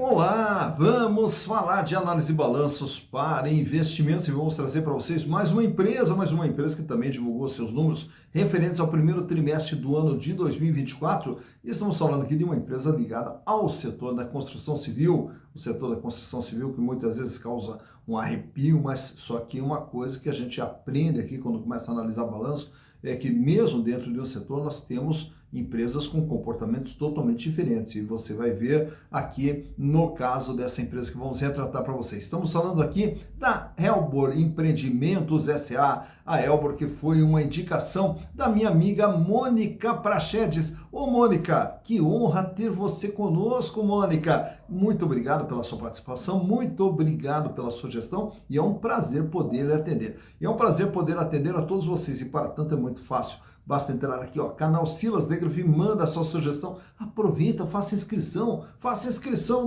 Olá, vamos falar de análise de balanços para investimentos e vamos trazer para vocês mais uma empresa que também divulgou seus números referentes ao primeiro trimestre do ano de 2024. E estamos falando aqui de uma empresa ligada ao setor da construção civil, o setor da construção civil que muitas vezes causa um arrepio, mas só que uma coisa que a gente aprende aqui quando começa a analisar balanço é que mesmo dentro de um setor nós temos empresas com comportamentos totalmente diferentes e você vai ver aqui no caso dessa empresa que vamos retratar para vocês. Estamos falando aqui da Elbor Empreendimentos S.A., a Elbor que foi uma indicação da minha amiga Mônica Prachedes. Ô Mônica, que honra ter você conosco, Mônica. Muito obrigado pela sua participação, muito obrigado pela sugestão e é um prazer poder lhe atender. E é um prazer poder atender a todos vocês e para tanto é muito fácil. Basta entrar aqui, ó, canal Silas Negrov, manda a sua sugestão, aproveita, faça inscrição,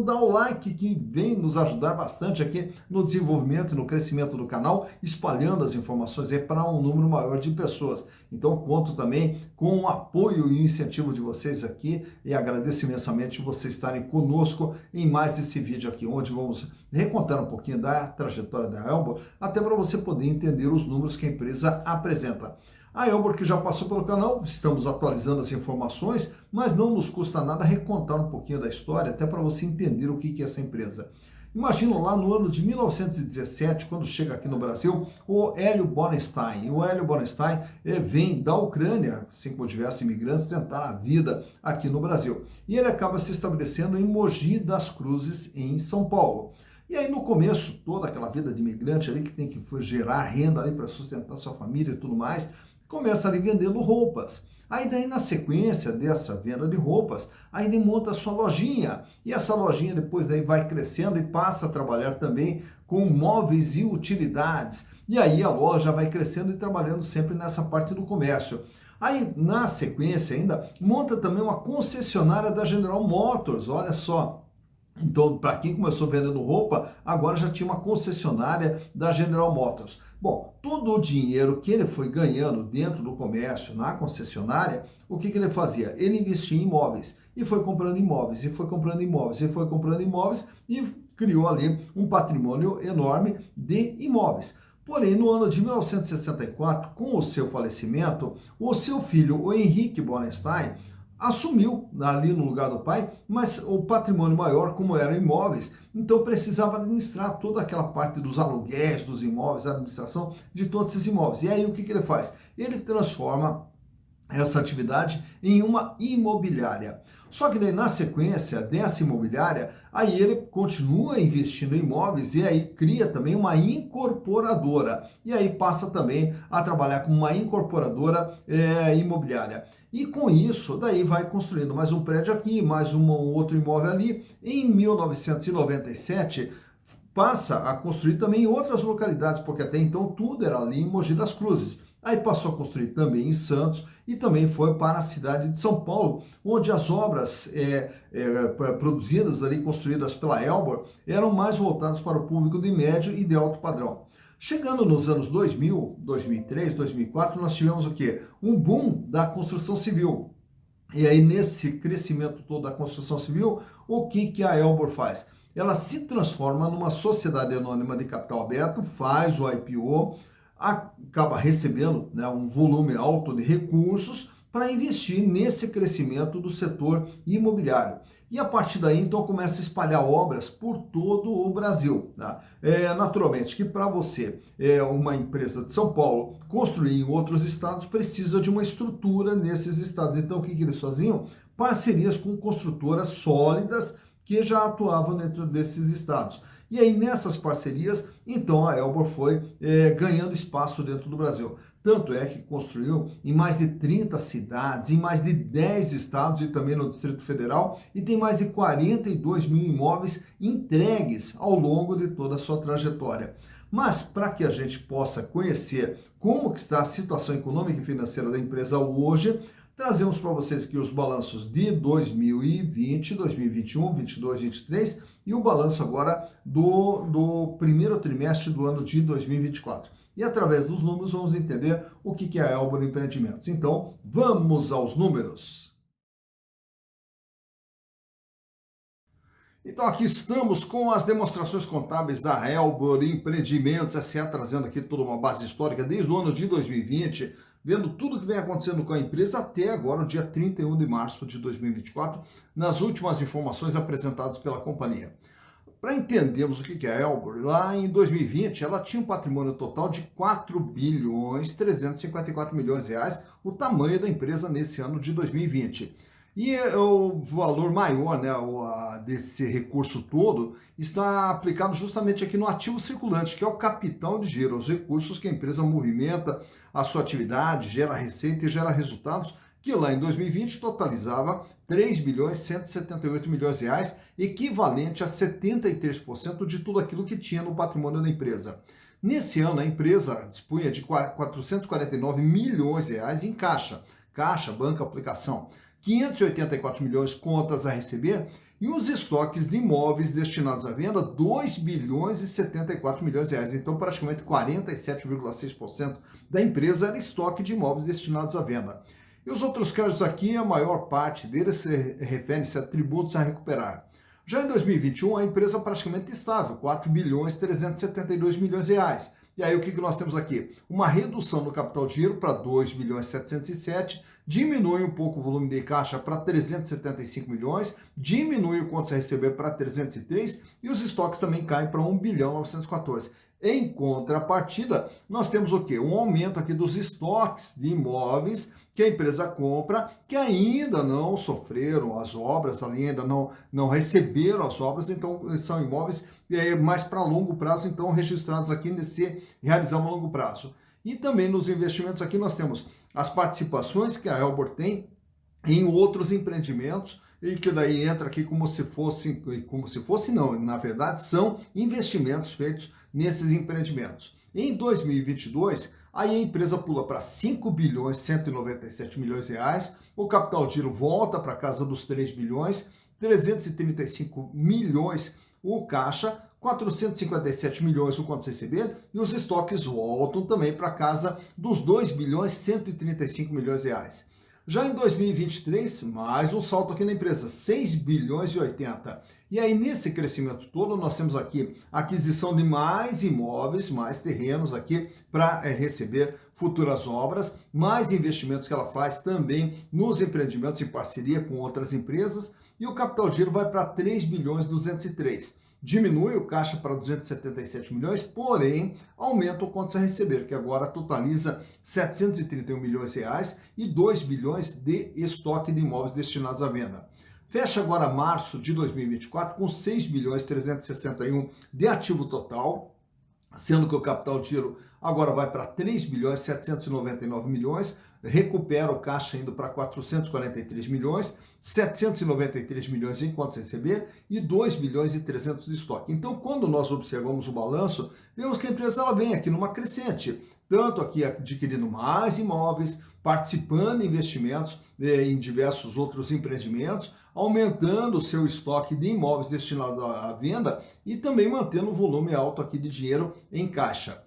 dá o like que vem nos ajudar bastante aqui no desenvolvimento e no crescimento do canal, espalhando as informações aí para um número maior de pessoas. Então conto também com o apoio e incentivo de vocês aqui e agradeço imensamente vocês estarem conosco em mais esse vídeo aqui, onde vamos recontar um pouquinho da trajetória da Elbor, até para você poder entender os números que a empresa apresenta. A Elbor que já passou pelo canal, estamos atualizando as informações, mas não nos custa nada recontar um pouquinho da história, até para você entender o que é essa empresa. Imagina lá no ano de 1917, quando chega aqui no Brasil, o Hélio Borenstein. O Hélio Borenstein vem da Ucrânia, assim como diversos imigrantes, tentar a vida aqui no Brasil. E ele acaba se estabelecendo em Mogi das Cruzes, em São Paulo. E aí no começo, toda aquela vida de imigrante ali que tem que gerar renda ali para sustentar sua família e tudo mais, começa ali vendendo roupas. Aí daí na sequência dessa venda de roupas, aí ele monta a sua lojinha. E essa lojinha depois daí vai crescendo e passa a trabalhar também com móveis e utilidades. E aí a loja vai crescendo e trabalhando sempre nessa parte do comércio. Aí na sequência ainda monta também uma concessionária da General Motors, olha só. Então, para quem começou vendendo roupa, agora já tinha uma concessionária da General Motors. Bom, todo o dinheiro que ele foi ganhando dentro do comércio, na concessionária, o que ele fazia? Ele investia em imóveis e foi comprando imóveis, e foi comprando imóveis, e foi comprando imóveis e criou ali um patrimônio enorme de imóveis. Porém, no ano de 1964, com o seu falecimento, o seu filho, o Henrique Borenstein, assumiu ali no lugar do pai, mas o patrimônio maior, como eram imóveis, então precisava administrar toda aquela parte dos aluguéis dos imóveis, a administração de todos esses imóveis. E aí o que ele faz? Ele transforma essa atividade em uma imobiliária. Só que daí, na sequência dessa imobiliária, aí ele continua investindo em imóveis e aí cria também uma incorporadora. E aí passa também a trabalhar como uma incorporadora imobiliária. E com isso, daí vai construindo mais um prédio aqui, mais um outro imóvel ali. Em 1997, passa a construir também em outras localidades, porque até então tudo era ali em Mogi das Cruzes. Aí passou a construir também em Santos e também foi para a cidade de São Paulo, onde as obras produzidas ali, construídas pela Elbor, eram mais voltadas para o público de médio e de alto padrão. Chegando nos anos 2000, 2003, 2004, nós tivemos o quê? Um boom da construção civil. E aí nesse crescimento todo da construção civil, o que a Elbor faz? Ela se transforma numa sociedade anônima de capital aberto, faz o IPO, acaba recebendo, né, um volume alto de recursos para investir nesse crescimento do setor imobiliário. E a partir daí, então, começa a espalhar obras por todo o Brasil. Tá? Naturalmente que para você, uma empresa de São Paulo, construir em outros estados, precisa de uma estrutura nesses estados. Então, o que eles faziam? Parcerias com construtoras sólidas que já atuavam dentro desses estados. E aí, nessas parcerias, então, a Elbor foi ganhando espaço dentro do Brasil. Tanto é que construiu em mais de 30 cidades, em mais de 10 estados e também no Distrito Federal, e tem mais de 42 mil imóveis entregues ao longo de toda a sua trajetória. Mas para que a gente possa conhecer como que está a situação econômica e financeira da empresa hoje, trazemos para vocês aqui os balanços de 2020, 2021, 22, 23 e o balanço agora do primeiro trimestre do ano de 2024. E através dos números vamos entender o que é a Elbor Empreendimentos. Então, vamos aos números. Então aqui estamos com as demonstrações contábeis da Helbor Empreendimentos S.A., trazendo aqui toda uma base histórica desde o ano de 2020, vendo tudo que vem acontecendo com a empresa até agora, o dia 31 de março de 2024, nas últimas informações apresentadas pela companhia. Para entendermos o que é a Helbor, lá em 2020 ela tinha um patrimônio total de 4 bilhões 354 milhões de reais, o tamanho da empresa nesse ano de 2020. E o valor maior, né, desse recurso todo está aplicado justamente aqui no ativo circulante, que é o capital de giro, os recursos que a empresa movimenta a sua atividade, gera receita e gera resultados, que lá em 2020 totalizava 3 bilhões 178 milhões de reais, equivalente a 73% de tudo aquilo que tinha no patrimônio da empresa. Nesse ano, a empresa dispunha de 449 milhões de reais em caixa, banca, aplicação, 584 milhões contas a receber e os estoques de imóveis destinados à venda, 2 bilhões e 74 milhões de reais. Então, praticamente 47,6% da empresa era estoque de imóveis destinados à venda. E os outros créditos aqui, a maior parte deles refere-se a tributos a recuperar. Já em 2021, a empresa praticamente estável, 4 bilhões 372 milhões de reais. E aí o que nós temos aqui? Uma redução do capital de giro para 2 bilhões 707, diminui um pouco o volume de caixa para 375 milhões, diminui o contas a receber para 303 e os estoques também caem para 1 bilhão 914. Em contrapartida, nós temos o quê? Um aumento aqui dos estoques de imóveis que a empresa compra, que ainda não sofreram as obras, ainda não receberam as obras, então são imóveis mais para longo prazo, então registrados aqui nesse realizar a longo prazo. E também nos investimentos aqui nós temos as participações que a Helbor tem em outros empreendimentos, e que daí entra aqui como se fosse não, na verdade são investimentos feitos nesses empreendimentos. Em 2022, aí a empresa pula para 5 bilhões 197 milhões de reais, o capital de giro volta para casa dos 3 bilhões, 335 milhões o caixa, 457 milhões o contas a receber e os estoques voltam também para casa dos 2 bilhões 135 milhões de reais. Já em 2023, mais um salto aqui na empresa, 6 bilhões e 80. E aí, nesse crescimento todo, nós temos aqui a aquisição de mais imóveis, mais terrenos aqui para receber futuras obras, mais investimentos que ela faz também nos empreendimentos em parceria com outras empresas, e o capital de giro vai para 3 bilhões 203. Diminui o caixa para 277 milhões, porém aumenta o contas a receber, que agora totaliza 731 milhões de reais e 2 bilhões de estoque de imóveis destinados à venda. Fecha agora março de 2024 com 6 bilhões 361 de ativo total, sendo que o capital de giro agora vai para 3 bilhões 799 milhões, recupera o caixa indo para 443 milhões, 793 milhões em contas a receber e 2 bilhões e 300 de estoque. Então, quando nós observamos o balanço, vemos que a empresa ela vem aqui numa crescente, tanto aqui adquirindo mais imóveis, participando em investimentos em diversos outros empreendimentos, aumentando o seu estoque de imóveis destinado à venda e também mantendo um volume alto aqui de dinheiro em caixa.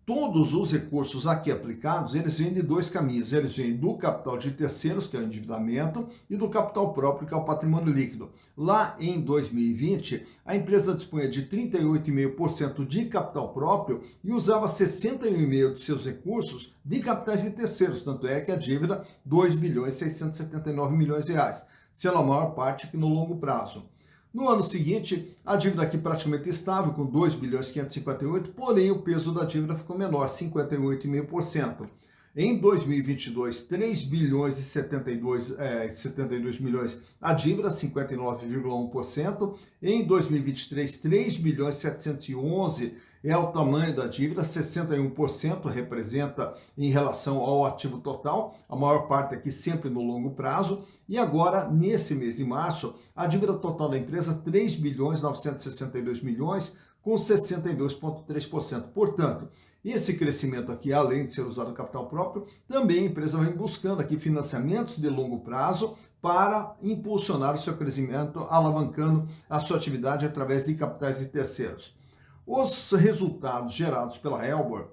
Todos os recursos aqui aplicados, eles vêm de dois caminhos. Eles vêm do capital de terceiros, que é o endividamento, e do capital próprio, que é o patrimônio líquido. Lá em 2020, a empresa dispunha de 38,5% de capital próprio e usava 61,5% dos seus recursos de capitais de terceiros. Tanto é que a dívida, 2 bilhões 679 milhões de reais, sendo a maior parte aqui no longo prazo. No ano seguinte, a dívida aqui praticamente estável, com 2 bilhões 558, porém o peso da dívida ficou menor, 58,5%. Em 2022, 3 bilhões e 72 milhões a dívida, 59,1%. Em 2023, 3 bilhões e 711 é o tamanho da dívida, 61% representa em relação ao ativo total, a maior parte aqui sempre no longo prazo. E agora, nesse mês de março, a dívida total da empresa, 3 bilhões 962 milhões, com 62,3%. Portanto, esse crescimento aqui, além de ser usado capital próprio, também a empresa vem buscando aqui financiamentos de longo prazo para impulsionar o seu crescimento, alavancando a sua atividade através de capitais de terceiros. Os resultados gerados pela Helbor,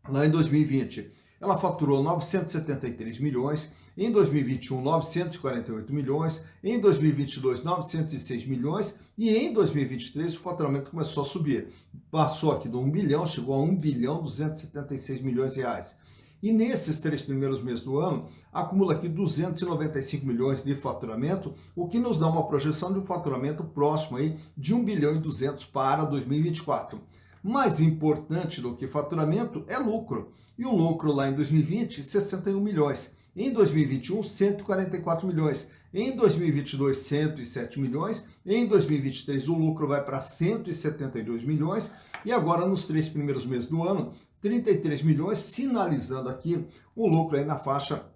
lá em 2020, ela faturou 973 milhões, em 2021, 948 milhões, em 2022, 906 milhões e em 2023 o faturamento começou a subir. Passou aqui do 1 bilhão, chegou a 1 bilhão 276 milhões de reais. E nesses 3 primeiros meses do ano, acumula aqui 295 milhões de faturamento, o que nos dá uma projeção de um faturamento próximo aí de 1 bilhão e 200 para 2024. Mais importante do que faturamento é lucro. E o lucro lá em 2020, 61 milhões. Em 2021, 144 milhões. Em 2022, 107 milhões. Em 2023, o lucro vai para 172 milhões. E agora, nos 3 primeiros meses do ano, 33 milhões, sinalizando aqui o lucro aí na faixa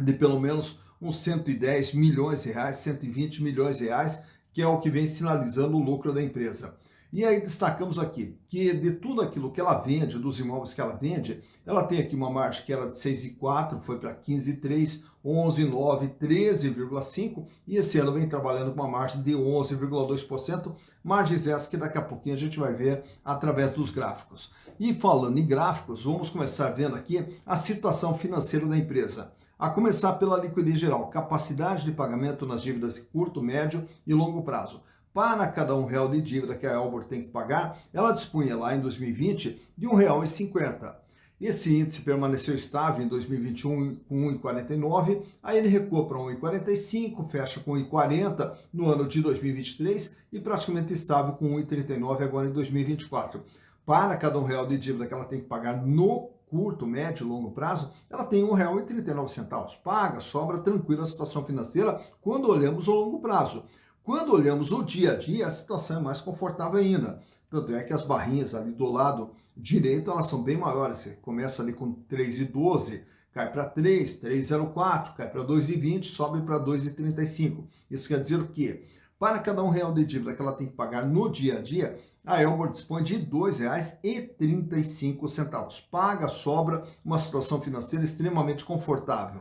de pelo menos uns 110 milhões de reais, 120 milhões de reais, que é o que vem sinalizando o lucro da empresa. E aí destacamos aqui que de tudo aquilo que ela vende, dos imóveis que ela vende, ela tem aqui uma margem que era de 6,4, foi para 15,3, 11,9, 13,5 e esse ano vem trabalhando com uma margem de 11,2%, margens essas que daqui a pouquinho a gente vai ver através dos gráficos. E falando em gráficos, vamos começar vendo aqui a situação financeira da empresa. A começar pela liquidez geral, capacidade de pagamento nas dívidas de curto, médio e longo prazo. Para cada R$1 de dívida que a Elbor tem que pagar, ela dispunha lá em 2020 de R$1,50. Esse índice permaneceu estável em 2021 com 1,49, aí ele recua para 1,45, fecha com 1,40 no ano de 2023 e praticamente estável com 1,39 agora em 2024. Para cada R$1 de dívida que ela tem que pagar no curto, médio e longo prazo, ela tem R$1,39. Paga, sobra, tranquila a situação financeira quando olhamos o longo prazo. Quando olhamos o dia a dia, a situação é mais confortável ainda. Tanto é que as barrinhas ali do lado direito, elas são bem maiores. Você começa ali com 3,12, cai para 3, 3,04, cai para 2,20, sobe para 2,35. Isso quer dizer o quê? Para cada R$1 de dívida que ela tem que pagar no dia a dia, a Elbor dispõe de R$ 2,35. Paga, sobra, uma situação financeira extremamente confortável.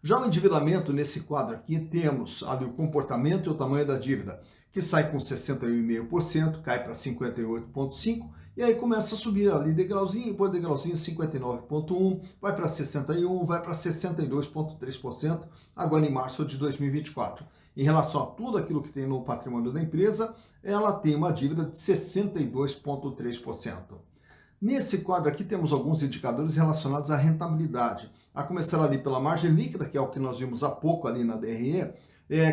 Já o endividamento, nesse quadro aqui, temos ali o comportamento e o tamanho da dívida, que sai com 61,5%, cai para 58,5%, e aí começa a subir ali degrauzinho, depois degrauzinho 59,1%, vai para 61%, vai para 62,3%, agora em março de 2024. Em relação a tudo aquilo que tem no patrimônio da empresa, ela tem uma dívida de 62,3%. Nesse quadro aqui temos alguns indicadores relacionados à rentabilidade, a começar ali pela margem líquida, que é o que nós vimos há pouco ali na DRE,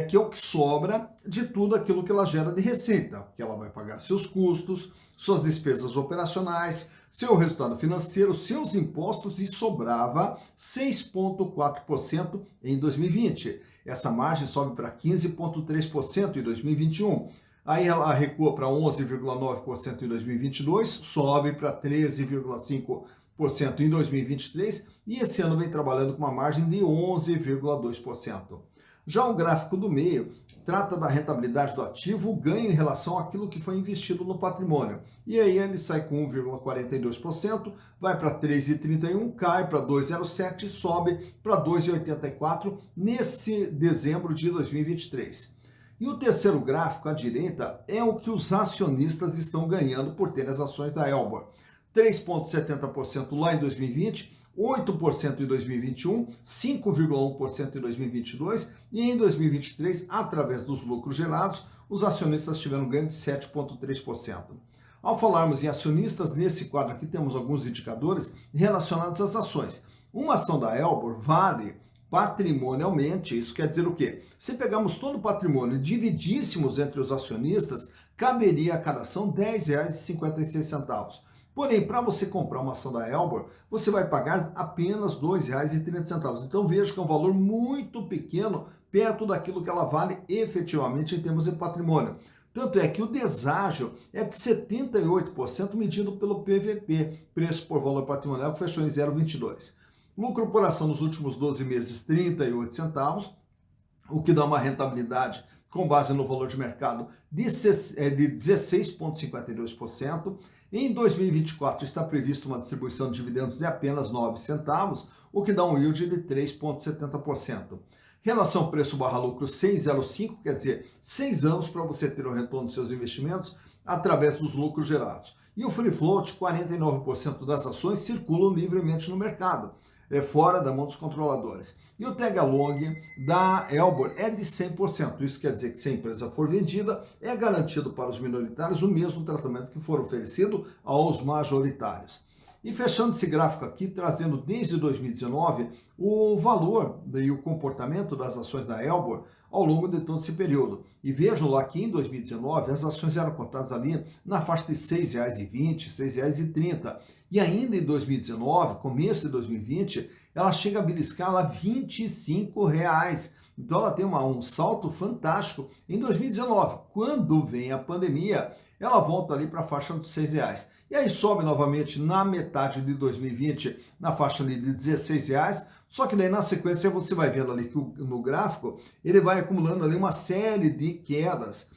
que é o que sobra de tudo aquilo que ela gera de receita, que ela vai pagar seus custos, suas despesas operacionais, seu resultado financeiro, seus impostos e sobrava 6,4% em 2020. Essa margem sobe para 15,3% em 2021. Aí ela recua para 11,9% em 2022, sobe para 13,5% em 2023 e esse ano vem trabalhando com uma margem de 11,2%. Já o gráfico do meio trata da rentabilidade do ativo, o ganho em relação àquilo que foi investido no patrimônio. E aí ele sai com 1,42%, vai para 3,31%, cai para 2,07% e sobe para 2,84% nesse dezembro de 2023. E o terceiro gráfico à direita é o que os acionistas estão ganhando por ter as ações da Elbor. 3,70% lá em 2020, 8% em 2021, 5,1% em 2022 e em 2023, através dos lucros gerados, os acionistas tiveram ganho de 7,3%. Ao falarmos em acionistas, nesse quadro aqui temos alguns indicadores relacionados às ações. Uma ação da Elbor vale patrimonialmente, isso quer dizer o quê? Se pegarmos todo o patrimônio e dividíssemos entre os acionistas, caberia a cada ação R$ 10,56. Porém, para você comprar uma ação da Elbor, você vai pagar apenas R$ 2,30. Então veja que é um valor muito pequeno perto daquilo que ela vale efetivamente em termos de patrimônio. Tanto é que o deságio é de 78% medido pelo PVP, preço por valor patrimonial, que fechou em 0,22. Lucro por ação nos últimos 12 meses, 38 centavos, o que dá uma rentabilidade com base no valor de mercado de 16,52%. Em 2024 está previsto uma distribuição de dividendos de apenas 9 centavos, o que dá um yield de 3,70%. Relação preço/lucro 6,05, quer dizer, 6 anos para você ter o retorno dos seus investimentos através dos lucros gerados. E o free float, 49% das ações circulam livremente no mercado, fora da mão dos controladores. E o tag along da Elbor é de 100%. Isso quer dizer que se a empresa for vendida, é garantido para os minoritários o mesmo tratamento que for oferecido aos majoritários. E fechando esse gráfico aqui, trazendo desde 2019 o valor e o comportamento das ações da Elbor ao longo de todo esse período. E vejam lá que em 2019 as ações eram cotadas ali na faixa de R$ 6,20, R$ 6,30. E ainda em 2019, começo de 2020, ela chega a beliscar lá R$ 25. Então ela tem um salto fantástico em 2019. Quando vem a pandemia, ela volta ali para a faixa dos R$ 6. E aí sobe novamente na metade de 2020, na faixa ali de R$ 16, só que daí na sequência você vai vendo ali que no gráfico ele vai acumulando ali uma série de quedas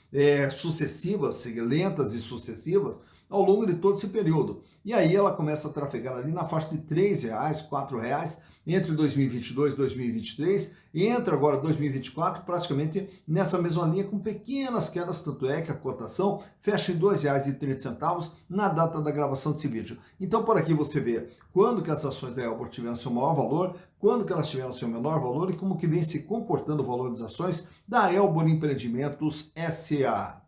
sucessivas, lentas e sucessivas, ao longo de todo esse período. E aí ela começa a trafegar ali na faixa de R$ 3, R$ 4, entre 2022 e 2023, e entra agora 2024 praticamente nessa mesma linha com pequenas quedas, tanto é que a cotação fecha em R$ 2,30 na data da gravação desse vídeo. Então por aqui você vê quando que as ações da Elbor tiveram seu maior valor, quando que elas tiveram seu menor valor e como que vem se comportando o valor das ações da Elbor Empreendimentos S.A.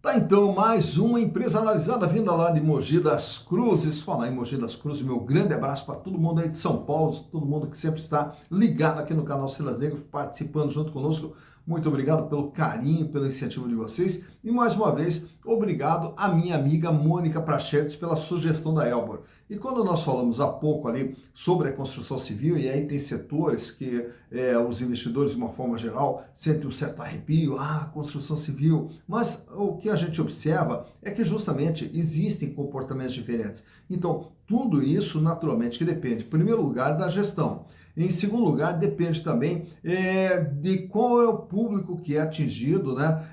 Tá, então, mais uma empresa analisada vinda lá de Mogi das Cruzes. Falar em Mogi das Cruzes, meu grande abraço para todo mundo aí de São Paulo, todo mundo que sempre está ligado aqui no canal Silas Negro, participando junto conosco. Muito obrigado pelo carinho, pelo incentivo de vocês. E mais uma vez, obrigado à minha amiga Mônica Prachedes pela sugestão da Elbor. E quando nós falamos há pouco ali sobre a construção civil, e aí tem setores que os investidores, de uma forma geral, sentem um certo arrepio, construção civil, mas o que a gente observa é que justamente existem comportamentos diferentes. Então, tudo isso naturalmente que depende, em primeiro lugar, da gestão. Em segundo lugar, depende também de qual é o público que é atingido, né?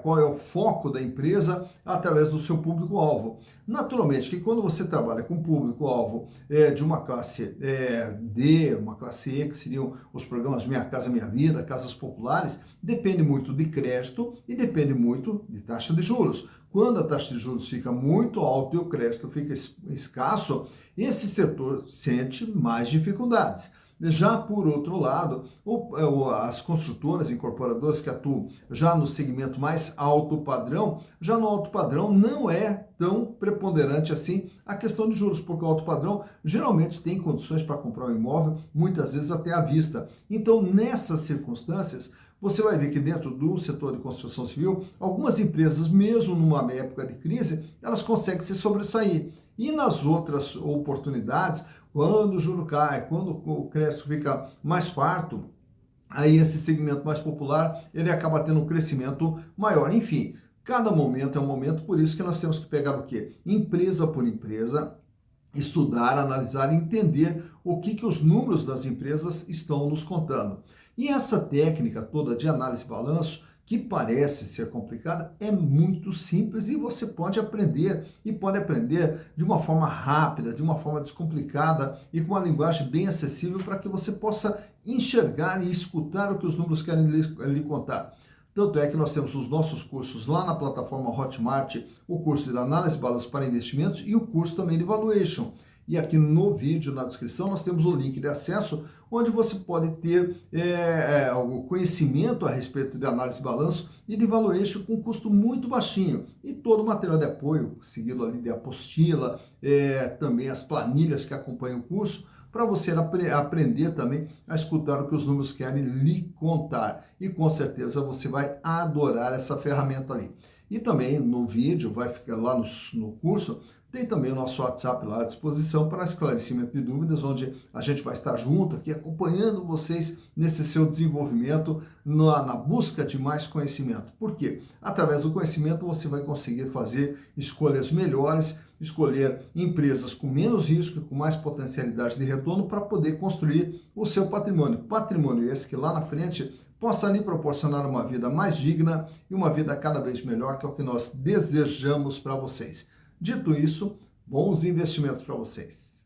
Qual é o foco da empresa através do seu público-alvo. Naturalmente que quando você trabalha com público-alvo de uma classe D, uma classe E, que seriam os programas Minha Casa Minha Vida, casas populares, depende muito de crédito e depende muito de taxa de juros. Quando a taxa de juros fica muito alta e o crédito fica escasso, esse setor sente mais dificuldades. Já por outro lado, as construtoras, incorporadoras que atuam já no segmento mais alto padrão, já no alto padrão não é tão preponderante assim a questão de juros, porque o alto padrão geralmente tem condições para comprar um imóvel, muitas vezes até à vista. Então, nessas circunstâncias, você vai ver que dentro do setor de construção civil, algumas empresas, mesmo numa época de crise, elas conseguem se sobressair. E nas outras oportunidades, quando o juro cai, quando o crédito fica mais farto, aí esse segmento mais popular, ele acaba tendo um crescimento maior. Enfim, cada momento é um momento, por isso que nós temos que pegar o quê? Empresa por empresa, estudar, analisar e entender o que os números das empresas estão nos contando. E essa técnica toda de análise e balanço, que parece ser complicada, é muito simples e você pode aprender, e pode aprender de uma forma rápida, de uma forma descomplicada e com uma linguagem bem acessível para que você possa enxergar e escutar o que os números querem lhe contar. Tanto é que nós temos os nossos cursos lá na plataforma Hotmart, o curso de análise de balanço para investimentos e o curso também de valuation. E aqui no vídeo, na descrição, nós temos o link de acesso, onde você pode ter o conhecimento a respeito de análise de balanço e de valuation com custo muito baixinho. E todo o material de apoio, seguido ali de apostila, também as planilhas que acompanham o curso, para você aprender também a escutar o que os números querem lhe contar. E com certeza você vai adorar essa ferramenta ali. E também no vídeo, vai ficar lá no curso, tem também o nosso WhatsApp lá à disposição para esclarecimento de dúvidas, onde a gente vai estar junto aqui acompanhando vocês nesse seu desenvolvimento, na busca de mais conhecimento. Por quê? Através do conhecimento você vai conseguir fazer escolhas melhores, escolher empresas com menos risco e com mais potencialidade de retorno para poder construir o seu patrimônio. Patrimônio esse que lá na frente possa lhe proporcionar uma vida mais digna e uma vida cada vez melhor, que é o que nós desejamos para vocês. Dito isso, bons investimentos para vocês.